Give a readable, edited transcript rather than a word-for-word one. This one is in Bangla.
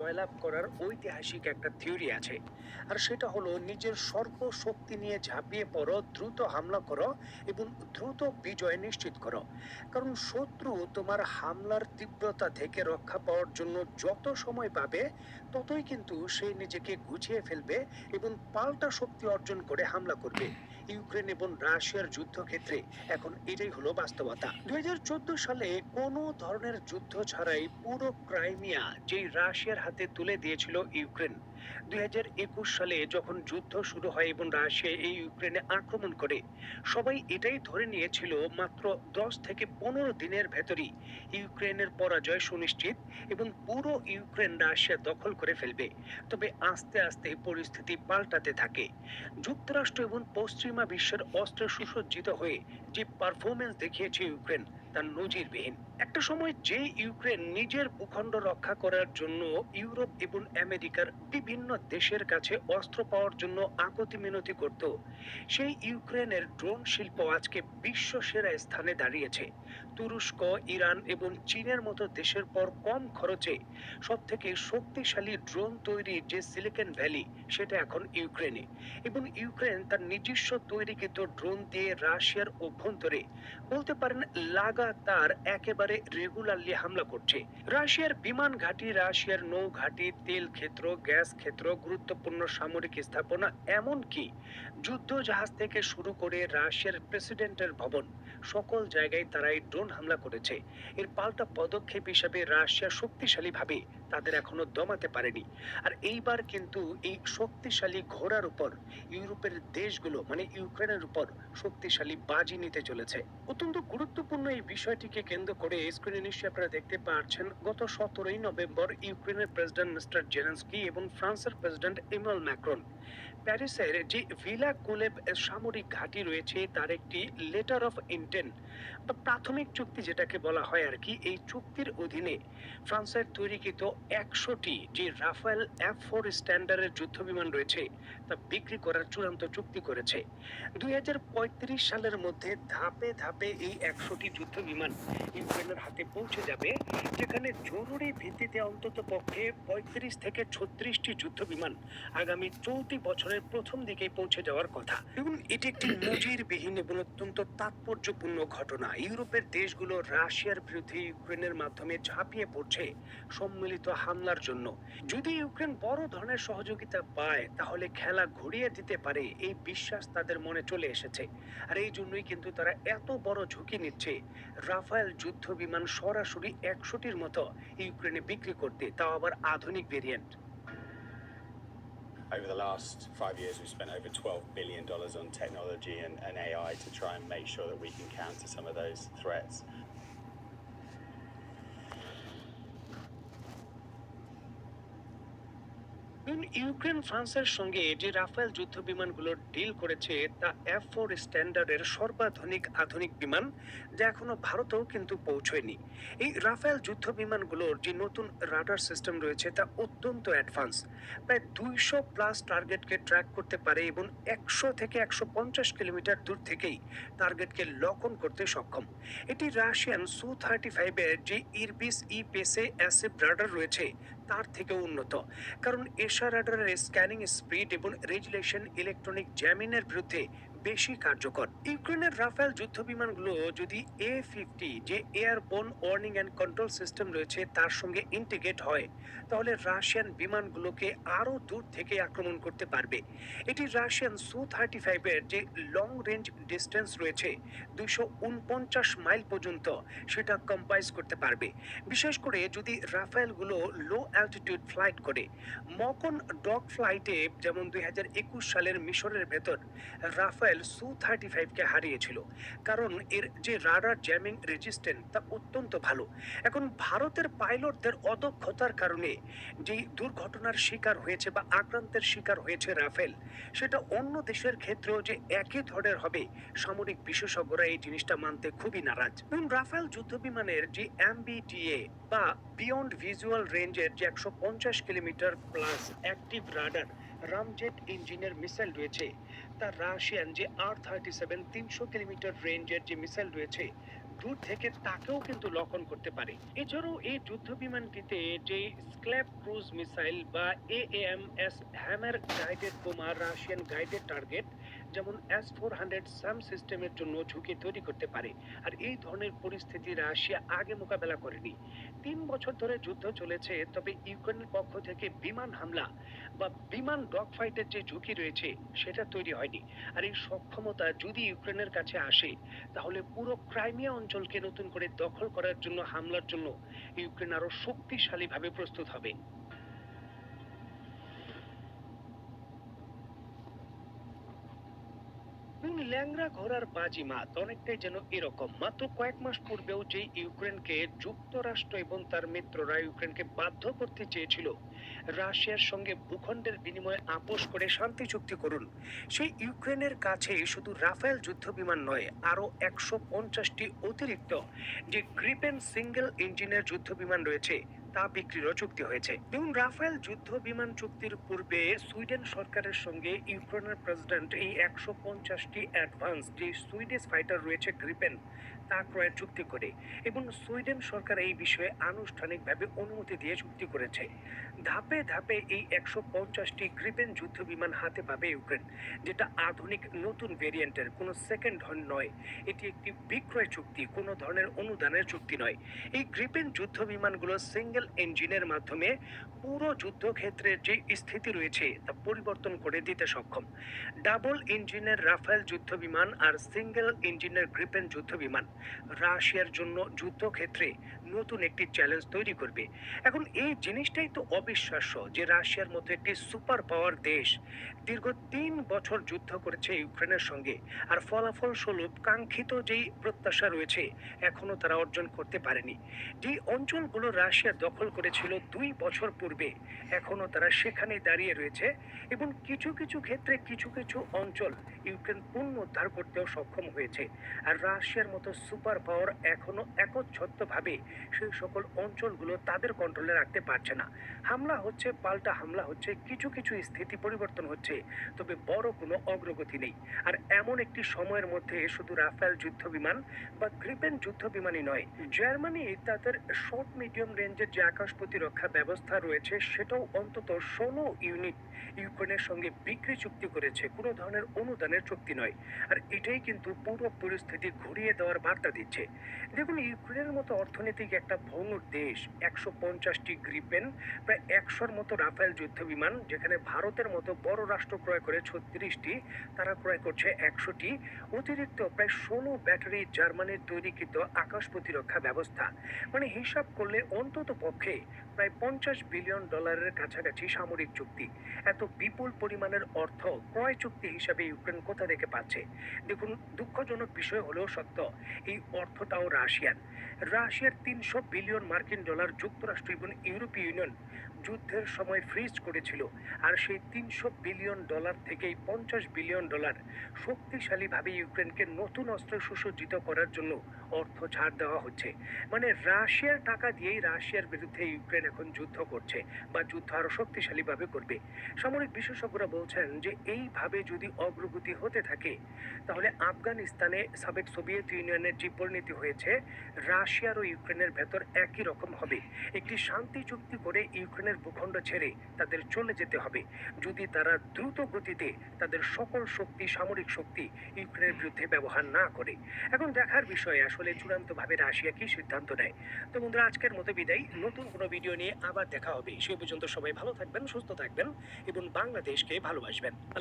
জয়লাভ করার ঐতিহাসিক একটা থিওরি আছে। আর সেটা হলো নিজের সর্ব শক্তি নিয়ে ঝাঁপিয়ে পড়ো, দ্রুত হামলা করো এবং দ্রুত বিজয় নিশ্চিত করো। কারণ শত্রু তোমার হামলার তীব্রতা থেকে রক্ষা পাওয়ার জন্য যত সময় পাবে, ততই কিন্তু সে নিজেকে গুছিয়ে ফেলবে এবং পাল্টা শক্তি অর্জন করে হামলা করবে। ইউক্রেন এবং রাশিয়ার যুদ্ধক্ষেত্রে এখন এটাই হলো বাস্তবতা। 2014 সালে কোনো ধরনের যুদ্ধ ছাড়াই পুরো ক্রাইমিয়া যেই রাশিয়ার হাতে তুলে দিয়েছিল ইউক্রেন, 2021 সালে যখন যুদ্ধ শুরু হয় এবং রাশিয়া এই ইউক্রেনে আক্রমণ করে, সবাই এটাই ধরে নিয়েছিল মাত্র 10 থেকে 15 দিনের ভেতরই ইউক্রেনের পরাজয় সুনিশ্চিত এবং পুরো ইউক্রেন রাশিয়া দখল করে ফেলবে। তবে আস্তে আস্তে পরিস্থিতি পাল্টাতে থাকে। যুক্তরাষ্ট্র এবং পশ্চিমা বিশ্বের অস্ত্রে সুসজ্জিত হয়ে যে পারফরমেন্স দেখিয়েছে ইউক্রেন, তা নজিরবিহীন। একটা সময় যে ইউক্রেন নিজের ভূখণ্ড রক্ষা করার জন্য ইউরোপ এবং আমেরিকার বিভিন্ন দেশের কাছে অস্ত্র পাওয়ার জন্য আকুতি মিনতি করত, সেই ইউক্রেনের ড্রোন শিল্প আজকে বিশ্ব সেরা স্থানে দাঁড়িয়েছে। তুরস্ক, ইরান এবং চীনের মতো দেশের পর কম খরচে সব থেকে শক্তিশালী ড্রোন তৈরির যে সিলিকন ভ্যালি, সেটা এখন ইউক্রেনে। এবং ইউক্রেন তার নিজস্ব তৈরিকৃত ড্রোন দিয়ে রাশিয়ার অভ্যন্তরে বলতে পারেন লাগাতার একেবারে রেগুলারলি হামলা করছে। রাশিয়ার বিমান ঘাঁটি, রাশিয়ার নৌ ঘাঁটি, তেল ক্ষেত্র, গ্যাস ক্ষেত্র, গুরুত্বপূর্ণ সামরিক স্থাপনা, এমনকি যুদ্ধ জাহাজ থেকে শুরু করে রাশিয়ার প্রেসিডেন্টের ভবন, সকল জায়গায় তারা এই ড্রোন হামলা করেছে। এর পাল্টা পদক্ষেপ হিসাবে রাশিয়া শক্তিশালীভাবে তাদের এখনো দমাতে পারেনি। আর এইবার কিন্তু এই শক্তিশালী ঘোড়ার উপর ইউরোপের দেশগুলো মানে ইউক্রেনের উপর শক্তিশালী বাজি নিতে চলেছে। অত্যন্ত গুরুত্বপূর্ণ এই বিষয়টিকে কেন্দ্র করে স্ক্রিনে নিশ্চয়ই আপনারা দেখতে পাচ্ছেন, গত 17ই নভেম্বর ইউক্রেনের প্রেসিডেন্ট মিস্টার জেলেনস্কি এবং ফ্রান্সের প্রেসিডেন্ট ইমানুয়েল ম্যাক্রন প্যারিসের যে ভিলা কোলেব সামরিক ঘাঁটি রয়েছে তার একটি লেটার অফ ইন্টেন্ট বা প্রাথমিক চুক্তি যেটাকে বলা হয় আর কি, এই চুক্তির অধীনে ফ্রান্সের তৈরিকৃত 100টি যে রাফায়েল F4 স্ট্যান্ডার্ডের যুদ্ধ বিমান রয়েছে তা বিক্রি করার চূড়ান্ত চুক্তি করেছে। 2035 সালের মধ্যে ধাপে ধাপে এই 100টি যুদ্ধ বিমান ইউক্রেনের হাতে পৌঁছে যাবে, যেখানে জরুরি ভিত্তিতে অন্তত পক্ষে 35 থেকে 36টি যুদ্ধ বিমান আগামী চলতি বছরের প্রথম দিকে পৌঁছে যাওয়ার কথা। এবং এটি একটি নজিরবিহীন এবং অত্যন্ত তাৎপর্যপূর্ণ ঘটনা। ইউরোপের দেশগুলো রাশিয়ার বিরুদ্ধে ইউক্রেনের মাধ্যমে ঝাঁপিয়ে পড়ছে সম্মিলিত হামলার জন্য। যদি ইউক্রেন বড় ধরনের সহযোগিতা পায়, তাহলে খেলা ঘুরিয়ে দিতে পারে এই বিশ্বাস তাদের মনে চলে এসেছে। আর এই জন্যই কিন্তু তারা এত বড় ঝুঁকি নিচ্ছে রাফায়েল যুদ্ধ বিমান সরাসরি 100টির মতো ইউক্রেনে বিক্রি করতে, তাও আবার আধুনিক variant. Over the last 5 years, we've spent over $12 billion on technology and AI to try and make sure that we can counter some of those threats. Ukraine ফ্রান্সের সঙ্গে যে রাফায়েল যুদ্ধ বিমানগুলোর ডিল করেছে তা F4 স্ট্যান্ডার্ডের সর্বাধুনিক আধুনিক বিমান, যা এখনো ভারতেও কিন্তু পৌঁছয়নি। এই রাফায়েল যুদ্ধ বিমানগুলোর যে নতুন রাডার সিস্টেম রয়েছে তা অত্যন্ত অ্যাডভান্স। প্রায় 200 প্লাস টার্গেটকে ট্র্যাক করতে পারে এবং 100 থেকে 150 কিলোমিটার দূর থেকেই টার্গেটকে লক অন করতে সক্ষম। এটি রাশিয়ান Su-35 এর যে ইরবিস ই পেসে অ্যাসিভ রাডার রয়েছে তার থেকেও উন্নত। কারণ এশা রাডারের স্ক্যানিং স্পিড এবং রেজুলেশন ইলেকট্রনিক জ্যামিনের বিরুদ্ধে বেশি কার্যকর। ইউক্রেনের রাফায়েল যুদ্ধ বিমানগুলো যদি A50 যে airborne warning and control system রয়েছে তার সঙ্গে ইন্টিগ্রেট হয়, তাহলে রাশিয়ান বিমানগুলোকে আরো দূর থেকে আক্রমণ করতে পারবে। এটি রাশিয়ান Su-35 এর যে লং রেঞ্জ ডিস্টেন্স রয়েছে 249 মাইল পর্যন্ত, সেটা কম্পাইজ করতে পারবে। বিশেষ করে যদি রাফায়েলগুলো লো অ্যালটিটিউড ফ্লাইট করে। মকন ডগ ফ্লাইটে যেমন 2021 সালের মিশরের ভেতর রাফায়েল Su-35কে হারিয়েছিল, কারণ এর যে রাডার জ্যামিং রেজিস্ট্যান্ট তা অত্যন্ত ভালো। এখন ভারতের পাইলটদের অদক্ষতার কারণে যেই দুর্ঘটনার শিকার হয়েছে বা আক্রান্তের শিকার হয়েছে রাফেল, সেটা অন্য দেশের ক্ষেত্রেও যে একই ধরনের হবে, সামরিক বিশেষজ্ঞরা এই জিনিসটা মানতে খুবই নারাজ। এবং রাফেল যুদ্ধ বিমানের যে MBDA বা বিয়ন্ড ভিজুয়াল রেঞ্জের যে 150 কিলোমিটার প্লাস অ্যাক্টিভ রাডার রামজেট ইঞ্জিনের মিসাইল রয়েছে, তার রাশিয়ান যে R-37 300 কিলোমিটার রেঞ্জের যে মিসাইল রয়েছে দূর থেকে তাকেও কিন্তু লক্ষ্য করতে পারে। এছাড়াও এই যুদ্ধ বিমানটিতে যে স্ক্ল্যাপ ক্রুজ মিসাইল বা এএমএস হ্যামার গাইডেড বোমা রাশিয়ান গাইডেড টার্গেট যেমন S-400 সাম সিস্টেমের জন্য ঝুঁকি তৈরি করতে পারে। আর এই ধরনের পরিস্থিতি রাশিয়া আগে মোকাবেলা করেনি। 3 বছর ধরে যুদ্ধ চলেছে, তবে ইউক্রেনের পক্ষ থেকে বিমান হামলা বা বিমান ডগ ফাইটের যে ঝুঁকি রয়েছে সেটা তৈরি হয়নি। আর এই সক্ষমতা যদি ইউক্রেনের কাছে আসে, তাহলে পুরো ক্রাইমিয়া অঞ্চলকে নতুন করে দখল করার জন্য হামলার জন্য ইউক্রেন আরো শক্তিশালীভাবে প্রস্তুত হবে। ল্যাংড়া ঘোড়ার বাজিমাত অনেকটাই যেন এরকম। মাত্র কয়েক মাস পূর্বেও যে ইউক্রেনকে যুক্তরাষ্ট্র এবং তার মিত্ররা ইউক্রেনকে বাধ্য করতে চেয়েছিল রাশিয়ার সঙ্গে ভূখণ্ডের বিনিময়ে আপোষ করে শান্তি চুক্তি করুন, সেই ইউক্রেনের কাছে শুধু রাফেল যুদ্ধ বিমান নয়, আরো 150টি অতিরিক্ত যে গ্রিপেন সিঙ্গেল ইঞ্জিনের যুদ্ধ বিমান রয়েছে তা বিক্রিরও চুক্তি হয়েছে। এবং রাফেল যুদ্ধ বিমান চুক্তির পূর্বে সুইডেন সরকারের সঙ্গে ইউক্রেনের প্রেসিডেন্ট এই 150টি অ্যাডভান্স যে সুইডিশ ফাইটার রয়েছে গ্রিপেন তা ক্রয়ের চুক্তি করে, এবং সুইডেন সরকার এই বিষয়ে আনুষ্ঠানিকভাবে অনুমতি দিয়ে চুক্তি করেছে। ধাপে ধাপে এই 150টি গ্রিপেন যুদ্ধ বিমান হাতে পাবে ইউক্রেন, যেটা আধুনিক নতুন ভেরিয়েন্টের, কোনো সেকেন্ড হ্যান্ড নয়। এটি একটি বিক্রয় চুক্তি, কোনো ধরনের অনুদানের চুক্তি নয়। এই গ্রিপেন যুদ্ধ বিমানগুলো সিঙ্গেল ইঞ্জিনের মাধ্যমে পুরো যুদ্ধক্ষেত্রের যে স্থিতি রয়েছে তা পরিবর্তন করে দিতে সক্ষম। ডাবল ইঞ্জিনের রাফেল যুদ্ধ বিমান আর সিঙ্গেল ইঞ্জিনের গ্রিপেন যুদ্ধ বিমান রাশিয়ার জন্য যুদ্ধক্ষেত্রে নতুন একটি চ্যালেঞ্জ তৈরি করবে। এখন এই জিনিসটাই তো অবিশ্বাস্য যে রাশিয়ার মতো একটি সুপার পাওয়ার দেশ দীর্ঘ 3 বছর যুদ্ধ করেছে ইউক্রেনের সঙ্গে, আর ফলাফল স্বরূপ কাঙ্ক্ষিত যেই প্রত্যাশা রয়েছে এখনো তারা অর্জন করতে পারেনি। যে অঞ্চলগুলো রাশিয়া দখল করেছিল 2 বছর পূর্বে এখনো তারা সেখানে দাঁড়িয়ে রয়েছে, এবং কিছু কিছু ক্ষেত্রে কিছু কিছু অঞ্চল ইউক্রেন পুনরুদ্ধার করতেও সক্ষম হয়েছে। আর রাশিয়ার মতো সুপার পাওয়ার এখনো একচ্ছত্রভাবে সেই সকল অঞ্চলগুলো তাদের কন্ট্রোলে রাখতে পারছে না। হামলা হচ্ছে, পাল্টা হামলা হচ্ছে, কিছু কিছু স্থিতি পরিবর্তন হচ্ছে, তবে বড় কোনো অগ্রগতি নেই। আর এমন একটি সময়ের মধ্যে শুধু রাফেল যুদ্ধ বিমান বা গ্রিপেন যুদ্ধ বিমানই নয়, জার্মানি তাদের শর্ট মিডিয়াম রেঞ্জের যে আকাশ প্রতিরক্ষা ব্যবস্থা রয়েছে সেটাও অন্তত 16 ইউনিট ইউক্রেনের সঙ্গে বিক্রি চুক্তি করেছে, কোনো ধরনের অনুদানের চুক্তি নয়। আর এটাই কিন্তু পুরো পরিস্থিতি ঘুরিয়ে দেওয়ার বার্তা দিচ্ছে। দেখুন, ইউক্রেনের মতো অর্থনৈতিক একটা ভঙ্গুর দেশ 150টি গ্রিপেন, প্রায় 100-র মতো রাফেল যুদ্ধ বিমান, যেখানে ভারতের মতো বড় রাষ্ট্র ক্রয় করে 36টি, তারা ক্রয় করছে 100টি, অতিরিক্ত প্রায় 16 ব্যাটারি জার্মানির তৈরিকৃত আকাশ প্রতিরক্ষা ব্যবস্থা। মানে হিসাব করলে অন্তত পক্ষে প্রায় $50 বিলিয়ন কাছাকাছি সামরিক চুক্তি। এত বিপুল পরিমাণের অর্থ ক্রয় চুক্তি হিসাবে ইউক্রেন কোথা থেকে পাচ্ছে? দেখুন, দুঃখজনক বিষয় হলেও সত্য, এই অর্থটাও রাশিয়ার 300 বিলিয়ন মার্কিন ডলার যুক্তরাষ্ট্র এবং ইউরোপীয় ইউনিয়ন যুদ্ধের সময় ফ্রিজ করেছিল। আর সেই 300 বিলিয়ন ডলার থেকেই $50 বিলিয়ন শক্তিশালীভাবে ইউক্রেনকে নতুন অস্ত্র সুসজ্জিত করার জন্য অর্থ ছাড় দেওয়া হচ্ছে। মানে রাশিয়ার টাকা দিয়েই রাশিয়ার বিরুদ্ধে ইউক্রেন এখন যুদ্ধ করছে, বা যুদ্ধ আরো শক্তিশালীভাবে করবে। সামরিক বিশেষজ্ঞরা বলছেন যে এইভাবে যদি অগ্রগতি হতে থাকে, তাহলে আফগানিস্তানে সাবেক সোভিয়েত ইউনিয়নের যে পরিণতি হয়েছে, রাশিয়ার ও ইউক্রেনের ভেতর একই রকম হবে। একটি শান্তি চুক্তি করে ইউক্রেনের ভূখণ্ড ছেড়ে তাদের চলে যেতে হবে, যদি তারা দ্রুত গতিতে তাদের সকল শক্তি, সামরিক শক্তি ইউক্রেনের বিরুদ্ধে ব্যবহার না করে। এখন দেখার বিষয় আসলে চূড়ান্তভাবে রাশিয়া কি সিদ্ধান্ত নেয়। তো বন্ধুরা, আজকের মতো বিদায়। নতুন কোনো ভিডিও নিয়ে আবার দেখা হবে। সে পর্যন্ত সবাই ভালো থাকবেন, সুস্থ থাকবেন এবং বাংলাদেশকে ভালোবাসবেন। আল্লাহ।